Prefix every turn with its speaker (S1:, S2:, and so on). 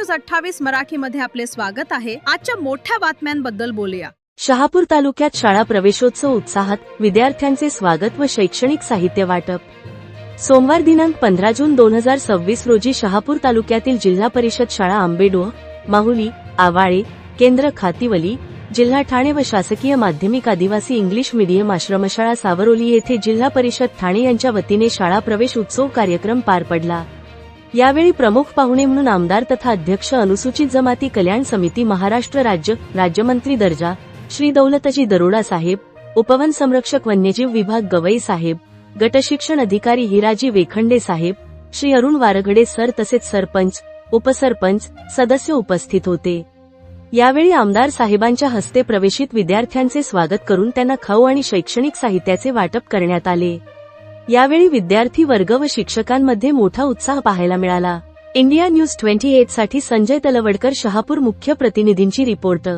S1: News 28 मराठीमध्ये आपले स्वागत आहे। आजच्या मोठ्या बातम्यांबद्दल बोलूया।
S2: शहापूर तालुक्यात शाळा प्रवेशोत्सव उत्साहात, विद्यार्थ्यांचे स्वागत व शैक्षणिक साहित्य वाटप। सोमवार दिनांक 15 जून 2026 रोजी शहापूर तालुक्यातील जिल्हा परिषद शाळा आंबेडोह, माहुली, आवाळे, केंद्र खातिवली, जिल्हा ठाणे व शासकीय माध्यमिक आदिवासी इंग्लिश मीडियम आश्रमशाळा सावरोली येथे जिल्हा परिषद ठाणे यांच्या वतीने शाळा प्रवेश उत्सव कार्यक्रम पार पडला। यावेळी प्रमुख पाहुणे म्हणून आमदार तथा अध्यक्ष अनुसूचित जमाती कल्याण समिती महाराष्ट्र राज्यमंत्री दर्जा श्री दौलतजी दरोडा साहेब, उपवन संरक्षक वन्यजीव विभाग गवई साहेब, गट शिक्षण अधिकारी हिराजी वेखंडे साहेब, श्री अरुण वारगडे सर तसेच सरपंच, उपसरपंच, सदस्य उपस्थित होते। यावेळी आमदार साहेबांच्या हस्ते प्रवेशित विद्यार्थ्यांचे स्वागत करून त्यांना खाऊ आणि शैक्षणिक साहित्याचे वाटप करण्यात आले। यावेळी विद्यार्थी वर्ग व शिक्षकांमध्ये मोठा उत्साह पाहायला मिळाला। इंडिया न्यूज 28 साठी संजय तलवडकर, शहापूर मुख्य प्रतिनिधींची रिपोर्ट।